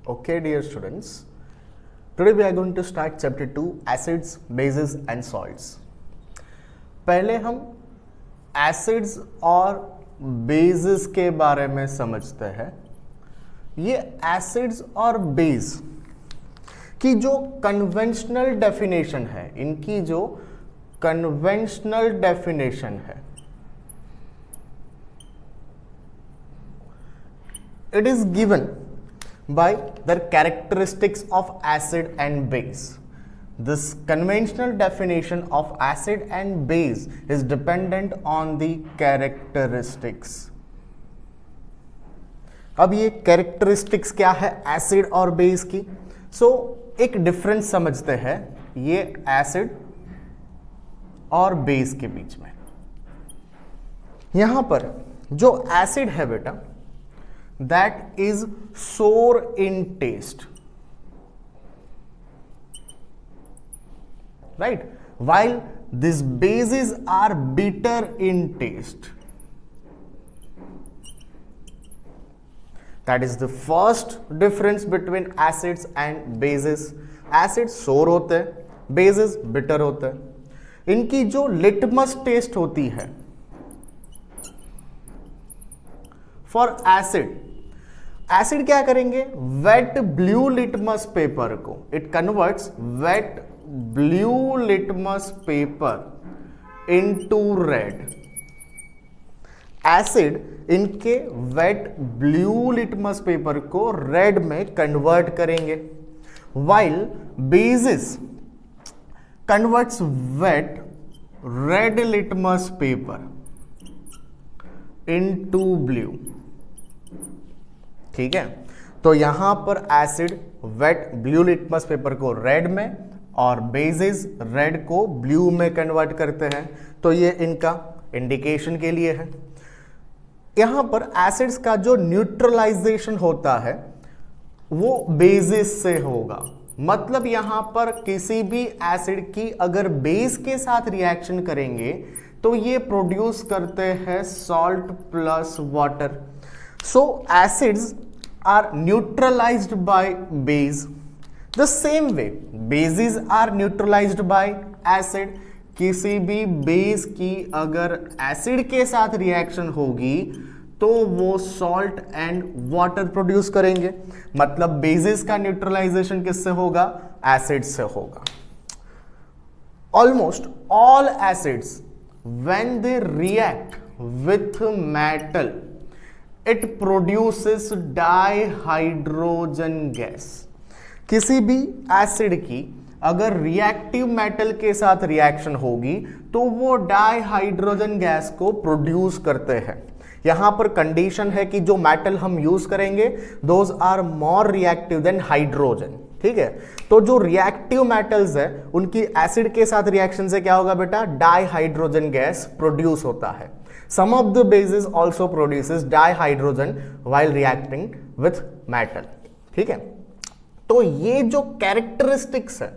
Okay, dear students, today we are going to start chapter 2 acids, bases and salts. पहले हम acids और basis के बारे में समझते हैं. ये एसिड्स और बेस की जो कन्वेंशनल डेफिनेशन है, इनकी जो कन्वेंशनल डेफिनेशन है, it is given by the characteristics of acid and base. This conventional definition of acid and base is dependent on the characteristics. अब ये characteristics क्या है acid और base की? So एक difference समझते हैं ये acid और base के बीच में. यहां पर जो acid है बेटा, that is sour in taste, right, while these bases are bitter in taste. That is the first difference between acids and bases. Acids sour होते हैं, bases bitter होते हैं. इनकी जो litmus taste होती है for acid, एसिड क्या करेंगे? वेट ब्लू लिटमस पेपर को it converts wet blue litmus paper into red. Acid इनके वेट ब्लू लिटमस पेपर को रेड में कन्वर्ट करेंगे, while bases converts wet red litmus paper into blue. ठीक है, तो यहां पर acid wet blue litmus paper को रेड में और बेसिस रेड को ब्लू में कन्वर्ट करते हैं. तो ये इनका इंडिकेशन के लिए है. यहां पर एसिड्स का जो न्यूट्रलाइजेशन होता है वो बेसिस से होगा. मतलब यहां पर किसी भी एसिड की अगर बेस के साथ रिएक्शन करेंगे तो ये प्रोड्यूस करते हैं salt plus water. So acids are neutralized by base. The same way bases are neutralized by acid. किसी भी बेस की अगर एसिड के साथ रिएक्शन होगी तो वो सॉल्ट एंड वाटर प्रोड्यूस करेंगे. मतलब बेसिस का न्यूट्रलाइजेशन किससे होगा? एसिड से होगा. Almost all acids when they react with metal it produces dihydrogen gas. किसी भी एसिड की अगर रिएक्टिव मेटल के साथ रिएक्शन होगी तो वो डाइहाइड्रोजन गैस को प्रोड्यूस करते हैं. यहां पर कंडीशन है कि जो मेटल हम यूज करेंगे those are more reactive than hydrogen. ठीक है, तो जो रिएक्टिव मेटल्स है उनकी एसिड के साथ रिएक्शन से क्या होगा बेटा? डाइहाइड्रोजन गैस प्रोड्यूस होता है. Some of the bases also produces dihydrogen while reacting with metal. ठीक है, तो ये जो कैरेक्टरिस्टिक्स है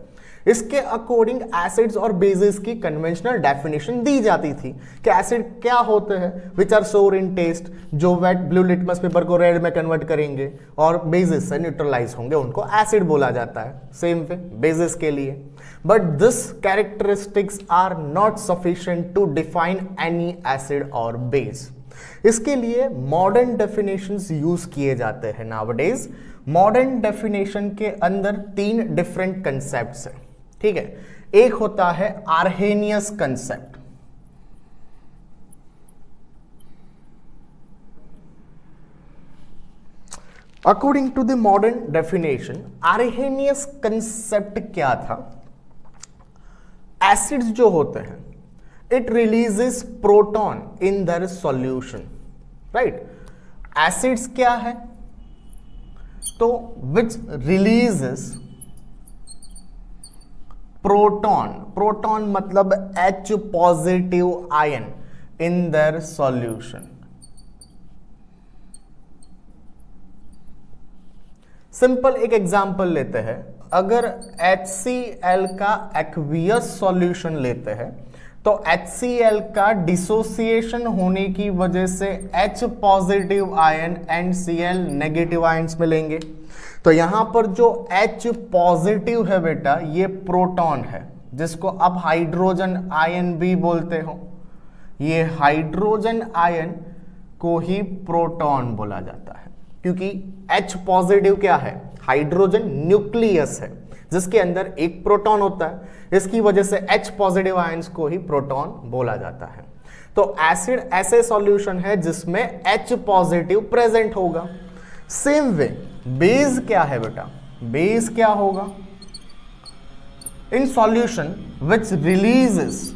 इसके अकॉर्डिंग एसिड्स और बेसिस की कन्वेंशनल डेफिनेशन दी जाती थी कि एसिड क्या होते हैं विच आर सोर इन टेस्ट, जो वेट ब्लू लिटमस पेपर को रेड में कन्वर्ट करेंगे और बेसिस से न्यूट्रलाइज होंगे, उनको एसिड बोला जाता है. सेम वे बेसिस के लिए. But this characteristics are not sufficient to define any acid और बेस. इसके लिए मॉडर्न डेफिनेशंस यूज किए जाते हैं नाउअडेज. मॉडर्न डेफिनेशन के अंदर 3 डिफरेंट कंसेप्ट्स हैं. ठीक है, एक होता है Arrhenius concept. According to the modern definition Arrhenius concept क्या था? एसिड्स जो होते हैं it releases proton in their solution. Right, acids क्या है? तो विच रिलीजेस प्रोटॉन. प्रोटॉन मतलब H positive ion in their solution. Simple एक एग्जांपल लेते हैं. अगर HCl का एक्वियस सॉल्यूशन लेते हैं तो HCl का डिसोसिएशन होने की वजह से H positive ion and Cl negative ions मिलेंगे। तो यहां पर जो H पॉजिटिव है बेटा ये प्रोटॉन है, जिसको अब हाइड्रोजन आयन भी बोलते हो। ये हाइड्रोजन आयन को ही प्रोटॉन बोला जाता है, क्योंकि H पॉजिटिव क्या है, हाइड्रोजन न्यूक्लियस है जिसके अंदर एक प्रोटॉन होता है, इसकी वजह से H पॉजिटिव आयंस को ही प्रोटॉन बोला जाता है। तो एसिड ऐसे सॉल्यूशन है जिसमें H पॉजिटिव प्रेजेंट होगा। सेम वे बेस क्या है बेटा, बेस क्या होगा, in solution which releases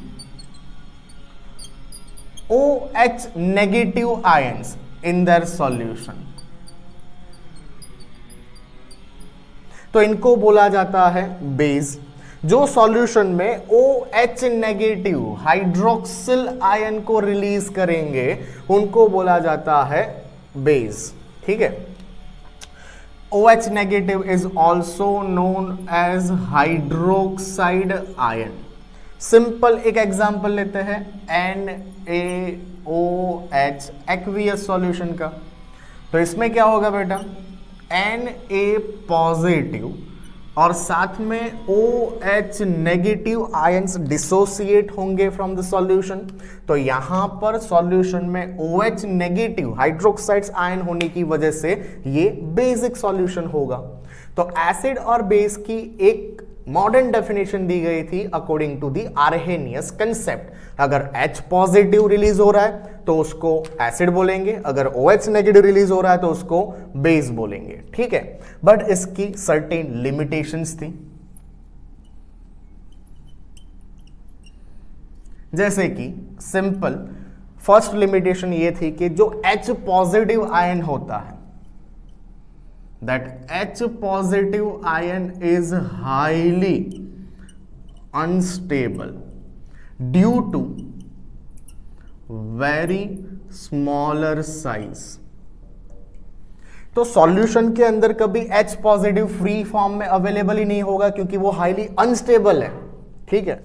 OH negative ions in their solution, तो इनको बोला जाता है बेस। जो सॉल्यूशन में OH नेगेटिव हाइड्रोक्सिल आयन को रिलीज करेंगे उनको बोला जाता है बेस। ठीक है, OH negative is also known as hydroxide ion. Simple एक एग्जांपल लेते हैं NaOH एक्वियस सॉल्यूशन का। तो इसमें क्या होगा बेटा, Na पॉजिटिव और साथ में OH नेगेटिव आयंस डिसोसिएट होंगे फ्रॉम द सॉल्यूशन। तो यहां पर सॉल्यूशन में OH नेगेटिव हाइड्रोक्साइड्स आयन होने की वजह से ये बेसिक सॉल्यूशन होगा। तो एसिड और बेस की एक मॉडर्न डेफिनेशन दी गई थी according to the Arrhenius concept. अगर H पॉजिटिव रिलीज हो रहा है तो उसको एसिड बोलेंगे, अगर OH नेगेटिव रिलीज हो रहा है तो उसको बेस बोलेंगे। ठीक है, बट इसकी सर्टेन लिमिटेशंस थी, जैसे कि सिंपल फर्स्ट लिमिटेशन ये थी कि जो H पॉजिटिव आयन होता है, that H positive ion is highly unstable due to very smaller size। तो सॉल्यूशन के अंदर कभी H पॉजिटिव फ्री फॉर्म में अवेलेबल ही नहीं होगा क्योंकि वो हाईली अनस्टेबल है। ठीक है,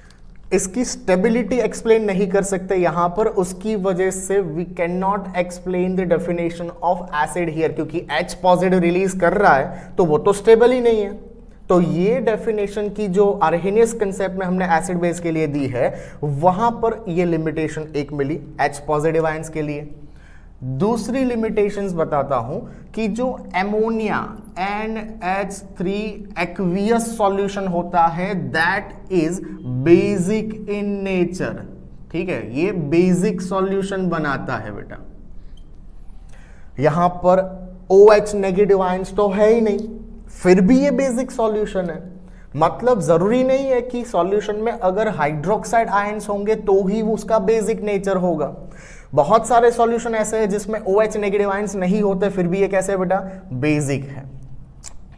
इसकी स्टेबिलिटी एक्सप्लेन नहीं कर सकते यहां पर, उसकी वजह से we can not explain the definition of acid here, क्योंकि H पॉजिटिव रिलीज कर रहा है तो वो तो स्टेबल ही नहीं है। तो ये डेफिनेशन की जो आर्हेनियस कंसेप्ट में हमने एसिड बेस के लिए दी है वहां पर ये लिमिटेशन एक मिली H पॉजिटिव आयंस के लिए। दूसरी लिमिटेशंस बताता हूं कि जो एमोनिया NH3 एक्वियस सॉल्यूशन होता है that is basic in nature. ठीक है, ये बेसिक सॉल्यूशन बनाता है बेटा। यहां पर OH नेगेटिव आयंस तो है ही नहीं, फिर भी ये बेसिक सॉल्यूशन है। मतलब जरूरी नहीं है कि सॉल्यूशन में अगर हाइड्रोक्साइड आयंस होंगे तो ही उसका बेसिक नेचर होगा। बहुत सारे सॉल्यूशन ऐसे हैं जिसमें OH नेगेटिव आयंस नहीं होते, फिर भी ये कैसे बेटा बेसिक है।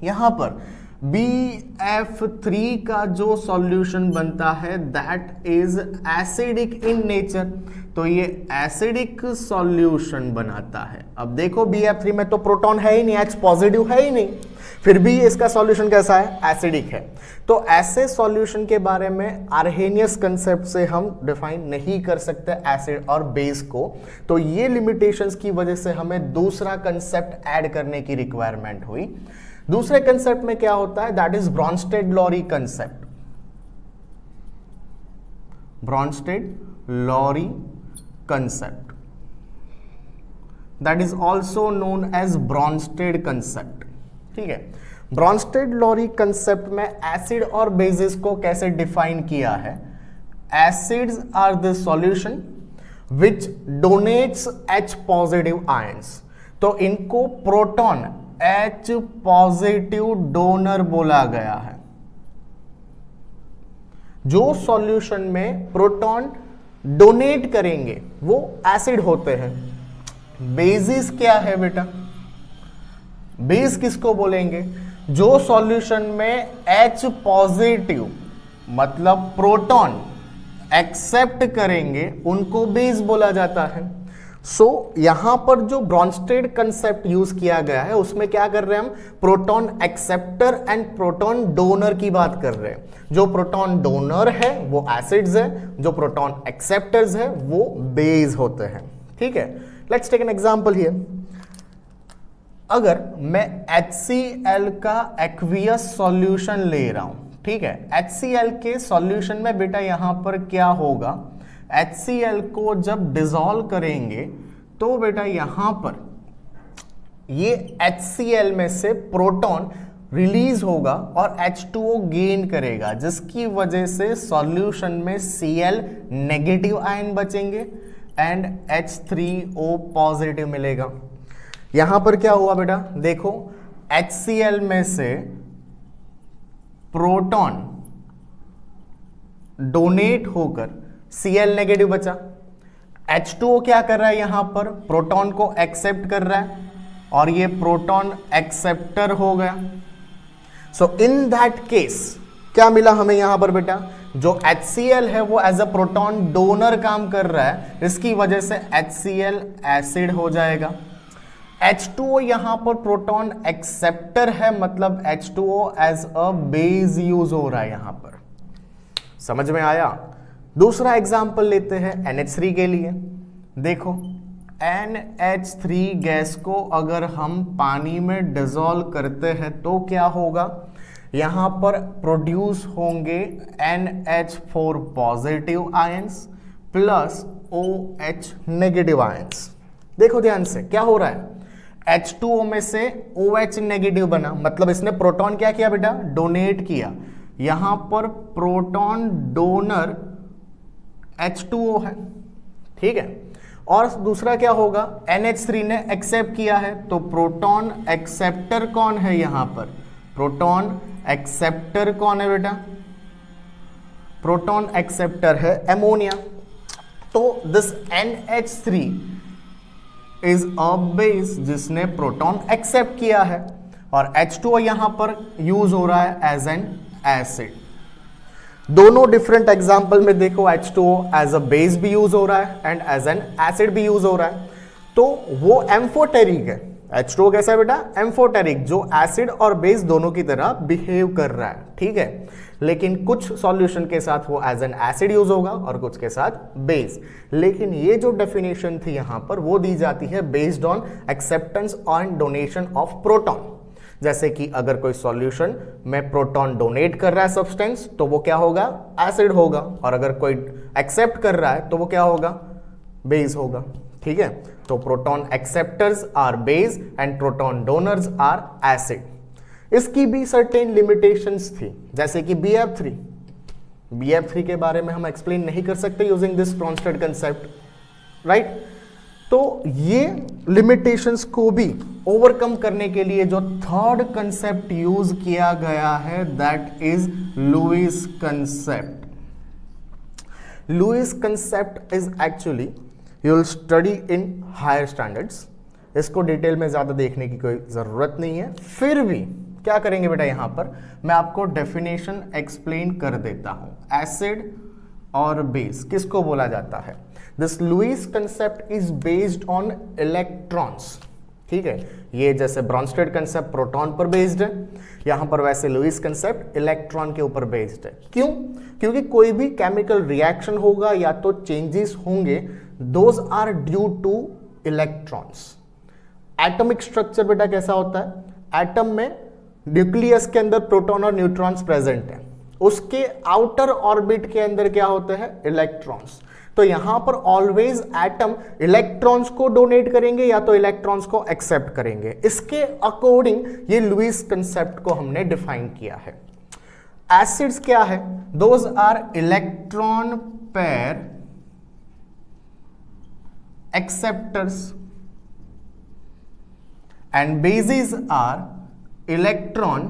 यहां पर BF3 का जो सॉल्यूशन बनता है that is acidic in nature, तो ये एसिडिक सॉल्यूशन बनाता है। अब देखो BF3 में तो प्रोटॉन है ही नहीं, H पॉजिटिव है ही नहीं, फिर भी इसका सॉल्यूशन कैसा है, एसिडिक है। तो ऐसे सॉल्यूशन के बारे में आर्हेनियस कंसेप्ट से हम डिफाइन नहीं कर सकते एसिड और बेस को। तो ये लिमिटेशंस की वजह से हमें दूसरा कंसेप्ट ऐड करने की रिक्वायरमेंट हुई। दूसरे कंसेप्ट में क्या होता है, that is Bronsted Lowry concept. Bronsted Lowry concept that is also known as Bronsted concept. ठीक है, ब्रॉन्स्टेड-लॉरी कंसेप्ट में एसिड और बेसिस को कैसे डिफाइन किया है, acids are the solution which donates H positive ions. तो इनको प्रोटॉन H पॉजिटिव डोनर बोला गया है। जो सॉल्यूशन में प्रोटॉन डोनेट करेंगे वो एसिड होते हैं। बेसिस क्या है बेटा, बेस किसको बोलेंगे, जो सॉल्यूशन में H पॉजिटिव मतलब प्रोटॉन एक्सेप्ट करेंगे उनको बेस बोला जाता है। यहां पर जो ब्रॉन्स्टेड कंसेप्ट यूज किया गया है उसमें क्या कर रहे हैं हम, proton acceptor and proton donor की बात कर रहे हैं। जो प्रोटॉन डोनर है वो एसिड्स है, जो प्रोटॉन एक्सेप्टर्स है वो बेस होते हैं। ठीक है, let's take an example here. अगर मैं HCl का एक्वियस सॉल्यूशन ले रहा हूं, ठीक है, HCl के सॉल्यूशन में बेटा यहां पर क्या होगा, HCl को जब डिसॉल्व करेंगे तो बेटा यहां पर ये HCl में से प्रोटॉन रिलीज होगा और H2O गेन करेगा, जिसकी वजह से सॉल्यूशन में Cl नेगेटिव आयन बचेंगे एंड H3O पॉजिटिव मिलेगा। यहां पर क्या हुआ बेटा, देखो HCl में से प्रोटॉन डोनेट होकर Cl नेगेटिव बचा, H2O क्या कर रहा है, यहां पर प्रोटॉन को एक्सेप्ट कर रहा है और ये प्रोटॉन एक्सेप्टर हो गया। सो इन दैट केस क्या मिला हमें यहां पर बेटा, जो HCl है वो एज अ प्रोटॉन डोनर काम कर रहा है, इसकी वजह से HCl एसिड हो जाएगा। H2O यहां पर प्रोटॉन एक्सेप्टर है, मतलब H2O as a base use हो रहा है यहां पर। समझ में आया। दूसरा एग्जांपल लेते हैं NH3 के लिए। देखो NH3 गैस को अगर हम पानी में डिसॉल्व करते हैं तो क्या होगा, यहां पर प्रोड्यूस होंगे NH4 positive ions plus OH negative ions. देखो ध्यान से क्या हो रहा है, H2O में से OH नेगेटिव बना, मतलब इसने प्रोटॉन क्या किया बेटा, डोनेट किया। यहां पर प्रोटॉन डोनर H2O है, ठीक है। और दूसरा क्या होगा, NH3 ने एक्सेप्ट किया है, तो प्रोटॉन एक्सेप्टर कौन है यहां पर, प्रोटॉन एक्सेप्टर कौन है बेटा, प्रोटॉन एक्सेप्टर है अमोनिया। तो this NH3 is a base जिसने प्रोटॉन एक्सेप्ट किया है और H2O यहां पर यूज हो रहा है एज एन एसिड। दोनों डिफरेंट एग्जाम्पल में देखो H2O एज अ बेस भी यूज हो रहा है एंड एज एन एसिड भी यूज हो रहा है, तो वो एम्फोटेरिक है। H2O कैसा है बेटा, एम्फोटेरिक, जो एसिड और बेस दोनों की तरह बिहेव कर रहा है, ठीक है। लेकिन कुछ सॉल्यूशन के साथ वो एज एन एसिड यूज होगा और कुछ के साथ बेस। लेकिन ये जो डेफिनेशन थी यहां पर वो दी जाती है based on acceptance and donation of proton. जैसे कि अगर कोई सॉल्यूशन में प्रोटॉन डोनेट कर रहा है सब्सटेंस तो वो क्या होगा, एसिड होगा, और अगर कोई एक्सेप्ट कर रहा है तो वो क्या होगा, बेस होगा, ठीक है। तो proton acceptors are base and proton donors are acid. इसकी भी सर्टेन लिमिटेशंस थी, जैसे कि BF3 के बारे में हम एक्सप्लेन नहीं कर सकते using this Brønsted concept, right. तो ये लिमिटेशंस को भी ओवरकम करने के लिए जो थर्ड कंसेप्ट यूज किया गया है that is Lewis concept. Lewis concept is actually you will study in higher standards. इसको डिटेल में ज्यादा देखने की कोई जरूरत नहीं है, फिर भी क्या करेंगे बेटा, यहां पर मैं आपको डेफिनेशन एक्सप्लेन कर देता हूं। एसिड और बेस किसको बोला जाता है, this Lewis concept is based on electrons, ठीक है। ये जैसे ब्रॉन्स्टेड कंसेप्ट प्रोटॉन पर बेस्ड है, यहां पर वैसे लुईस कंसेप्ट इलेक्ट्रॉन के ऊपर बेस्ड है। क्यों, क्योंकि कोई भी केमिकल रिएक्शन होगा या तो चेंजेस होंगे, those are due to electrons. Atomic structure बेटा कैसा होता है, एटम में न्यूक्लियस के अंदर प्रोटॉन और न्यूट्रॉन्स प्रेजेंट है, उसके आउटर ऑर्बिट के अंदर क्या होते हैं, इलेक्ट्रॉन्स। तो यहां पर ऑलवेज एटम इलेक्ट्रॉन्स को डोनेट करेंगे या तो इलेक्ट्रॉन्स को एक्सेप्ट करेंगे। इसके अकॉर्डिंग ये लुईस कंसेप्ट को हमने डिफाइन किया है। एसिड्स क्या है, those are electron pair acceptors and bases are electron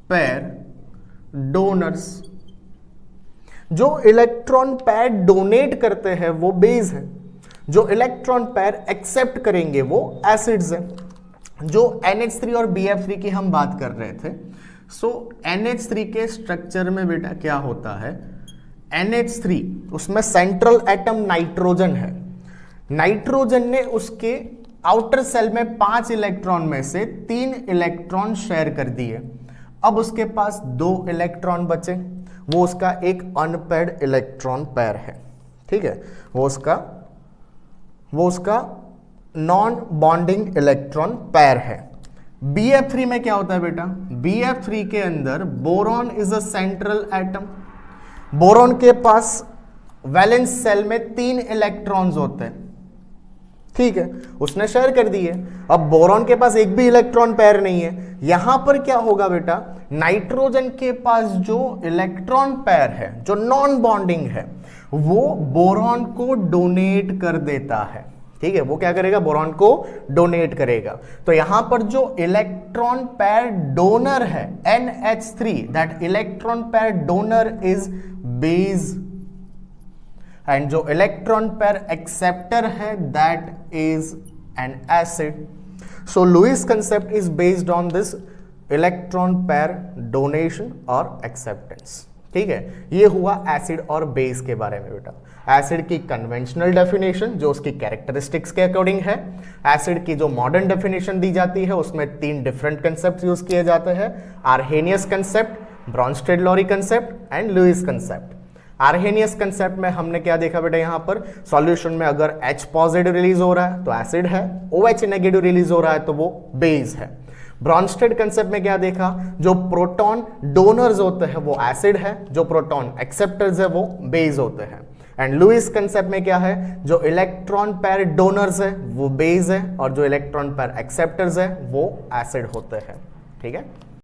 pair donors. जो इलेक्ट्रॉन पेयर डोनेट करते हैं वो बेस है, जो इलेक्ट्रॉन पेयर एक्सेप्ट करेंगे वो एसिड्स हैं। जो NH3 और BF3 की हम बात कर रहे थे, सो NH3 के स्ट्रक्चर में बेटा क्या होता है, NH3 उसमें सेंट्रल एटम नाइट्रोजन है, नाइट्रोजन ने उसके आउटर सेल में 5 इलेक्ट्रॉन में से 3 इलेक्ट्रॉन शेयर कर दिए। अब उसके पास 2 इलेक्ट्रॉन बचे, वो उसका एक अनपेयर्ड इलेक्ट्रॉन पेयर है, ठीक है, वो उसका नॉन बॉन्डिंग इलेक्ट्रॉन पेयर है। BF3 में क्या होता है बेटा, BF3 के अंदर boron is a central atom. Boron के पास वैलेंस सेल में 3 इलेक्ट्रॉन्स होते हैं, ठीक है, उसने शेयर कर दिए। अब बोरॉन के पास एक भी इलेक्ट्रॉन पेयर नहीं है। यहां पर क्या होगा बेटा, नाइट्रोजन के पास जो इलेक्ट्रॉन पेयर है जो नॉन बॉन्डिंग है वो बोरॉन को डोनेट कर देता है, ठीक है, वो क्या करेगा, बोरॉन को डोनेट करेगा। तो यहां पर जो इलेक्ट्रॉन पेयर डोनर है NH3, that electron pair donor is base, and जो इलेक्ट्रॉन पेयर एक्सेप्टर है that is an acid. So Lewis concept is based on this electron pair donation और एक्सेप्टेंस, ठीक है। ये हुआ एसिड और बेस के बारे में बेटा। एसिड की कन्वेंशनल डेफिनेशन जो उसकी कैरेक्टरिस्टिक्स के अकॉर्डिंग है। एसिड की जो मॉडर्न डेफिनेशन दी जाती है उसमें 3 डिफरेंट कंसेप्ट यूज किए जाते हैं, Arrhenius concept, Bronsted Lowry concept and Lewis concept. Arrhenius concept में हमने क्या देखा बेटा, यहां पर सॉल्यूशन में अगर H पॉजिटिव रिलीज हो रहा है तो एसिड है, OH नेगेटिव रिलीज हो रहा है तो वो बेस है। ब्रॉन्स्टेड कंसेप्ट में क्या देखा, जो प्रोटॉन डोनर्स होते हैं वो एसिड है, जो प्रोटॉन एक्सेप्टर्स है वो बेस होते हैं। एंड लुईस कंसेप्ट में क्या है, जो इलेक्ट्रॉन पेयर डोनर्स है वो बेस है और जो इलेक्ट्रॉन पेयर एक्सेप्टर्स है वो एसिड होते हैं, ठीक है।